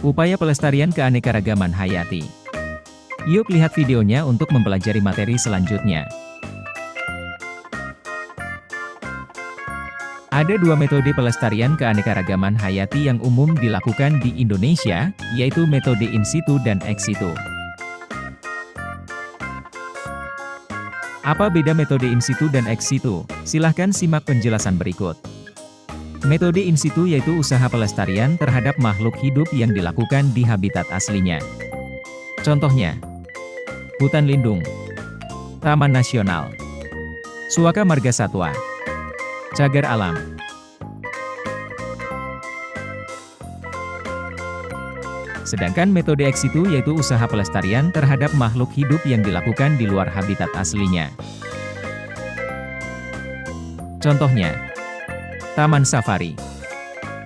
Upaya pelestarian keanekaragaman hayati. Yuk lihat videonya untuk mempelajari materi selanjutnya. Ada dua metode pelestarian keanekaragaman hayati yang umum dilakukan di Indonesia, yaitu metode in situ dan ex situ. Apa beda metode in situ dan ex situ? Silahkan simak penjelasan berikut. Metode in situ yaitu usaha pelestarian terhadap makhluk hidup yang dilakukan di habitat aslinya. Contohnya, hutan lindung, taman nasional, suaka marga satwa, cagar alam. Sedangkan metode ex situ yaitu usaha pelestarian terhadap makhluk hidup yang dilakukan di luar habitat aslinya. Contohnya, taman safari,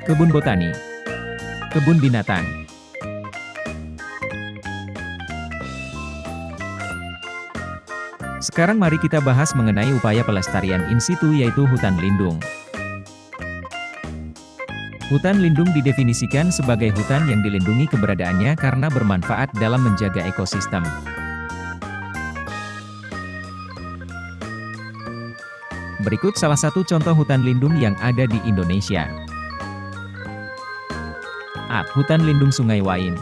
kebun botani, kebun binatang. Sekarang mari kita bahas mengenai upaya pelestarian in situ yaitu hutan lindung. Hutan lindung didefinisikan sebagai hutan yang dilindungi keberadaannya karena bermanfaat dalam menjaga ekosistem. Berikut salah satu contoh hutan lindung yang ada di Indonesia. A. Hutan lindung Sungai Wain.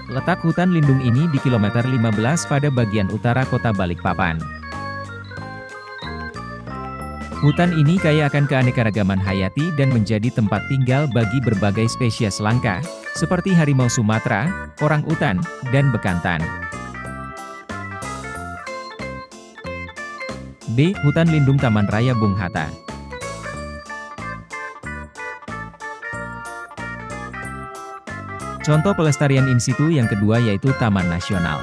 Letak hutan lindung ini di kilometer 15 pada bagian utara kota Balikpapan. Hutan ini kaya akan keanekaragaman hayati dan menjadi tempat tinggal bagi berbagai spesies langka, seperti harimau Sumatera, orang-utan, dan bekantan. B. Hutan lindung Taman Raya Bung Hatta. Contoh pelestarian in situ yang kedua yaitu Taman Nasional.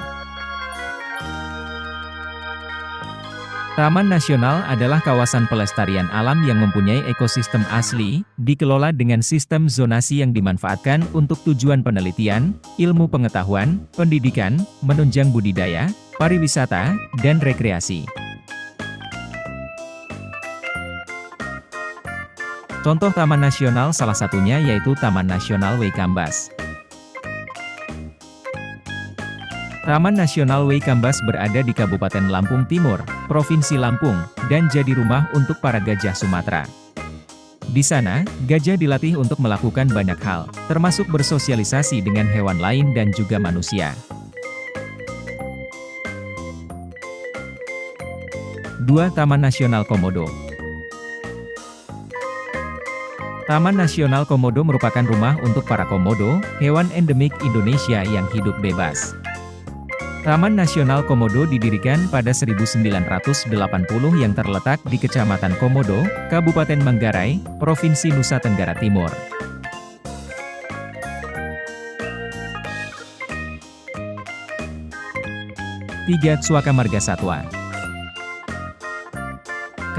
Taman Nasional adalah kawasan pelestarian alam yang mempunyai ekosistem asli, dikelola dengan sistem zonasi yang dimanfaatkan untuk tujuan penelitian, ilmu pengetahuan, pendidikan, menunjang budidaya, pariwisata, dan rekreasi. Contoh Taman Nasional salah satunya yaitu Taman Nasional Waikambas. Taman Nasional Waikambas berada di Kabupaten Lampung Timur, Provinsi Lampung, dan jadi rumah untuk para gajah Sumatera. Di sana, gajah dilatih untuk melakukan banyak hal, termasuk bersosialisasi dengan hewan lain dan juga manusia. 2. Taman Nasional Komodo. Taman Nasional Komodo merupakan rumah untuk para komodo, hewan endemik Indonesia yang hidup bebas. Taman Nasional Komodo didirikan pada 1980 yang terletak di Kecamatan Komodo, Kabupaten Manggarai, Provinsi Nusa Tenggara Timur. Tiga. Suaka Marga Satwa.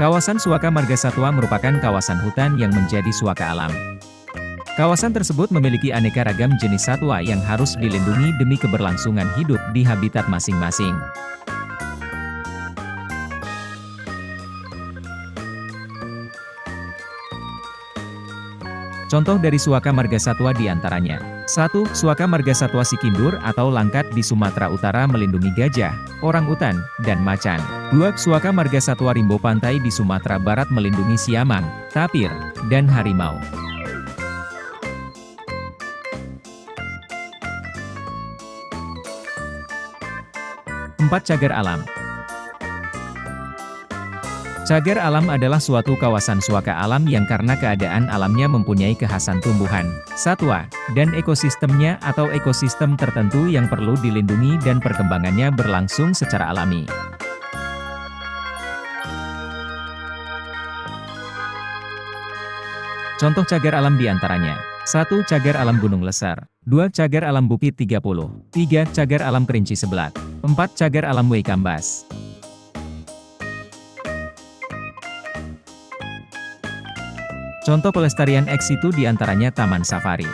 Kawasan Suaka Marga Satwa merupakan kawasan hutan yang menjadi suaka alam. Kawasan tersebut memiliki aneka ragam jenis satwa yang harus dilindungi demi keberlangsungan hidup di habitat masing-masing. Contoh dari Suaka Marga Satwa diantaranya. 1. Suaka Marga Satwa Sikindur atau Langkat di Sumatera Utara melindungi gajah, orang-utan, dan macan. 2. Suaka Marga Satwa Rimbo Pantai di Sumatera Barat melindungi siamang, tapir, dan harimau. 4. Cagar alam. Cagar alam adalah suatu kawasan suaka alam yang karena keadaan alamnya mempunyai kekhasan tumbuhan, satwa, dan ekosistemnya atau ekosistem tertentu yang perlu dilindungi dan perkembangannya berlangsung secara alami. Contoh cagar alam diantaranya. 1. Cagar alam Gunung Lesar. 2. Cagar alam Bukit 30. 3. Cagar alam Kerinci Sebelat. 4. Cagar alam Waikambas. Contoh pelestarian ex situ diantaranya Taman Safari.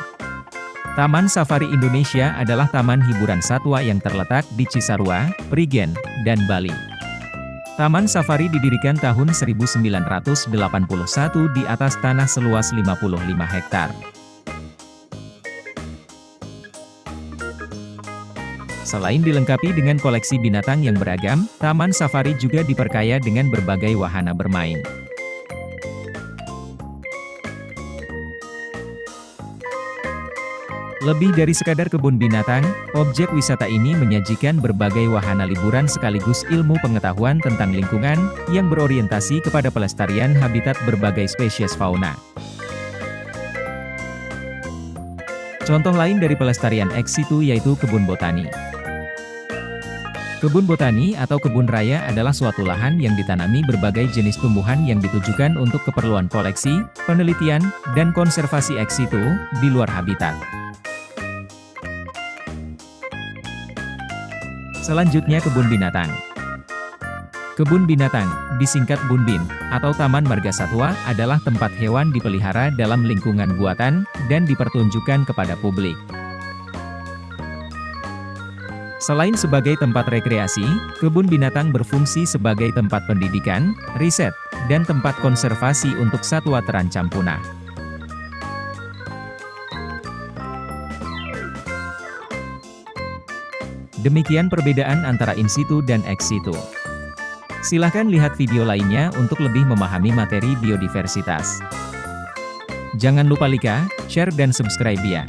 Taman Safari Indonesia adalah taman hiburan satwa yang terletak di Cisarua, Prigen, dan Bali. Taman Safari didirikan tahun 1981 di atas tanah seluas 55 hektar. Selain dilengkapi dengan koleksi binatang yang beragam, Taman Safari juga diperkaya dengan berbagai wahana bermain. Lebih dari sekadar kebun binatang, objek wisata ini menyajikan berbagai wahana liburan sekaligus ilmu pengetahuan tentang lingkungan, yang berorientasi kepada pelestarian habitat berbagai spesies fauna. Contoh lain dari pelestarian ex situ yaitu kebun botani. Kebun botani atau kebun raya adalah suatu lahan yang ditanami berbagai jenis tumbuhan yang ditujukan untuk keperluan koleksi, penelitian, dan konservasi ex situ, di luar habitat. Selanjutnya kebun binatang. Kebun binatang, disingkat Bunbin, atau Taman Marga Satwa, adalah tempat hewan dipelihara dalam lingkungan buatan, dan dipertunjukkan kepada publik. Selain sebagai tempat rekreasi, kebun binatang berfungsi sebagai tempat pendidikan, riset, dan tempat konservasi untuk satwa terancam punah. Demikian perbedaan antara in situ dan ex situ. Silahkan lihat video lainnya untuk lebih memahami materi biodiversitas. Jangan lupa like, share dan subscribe ya.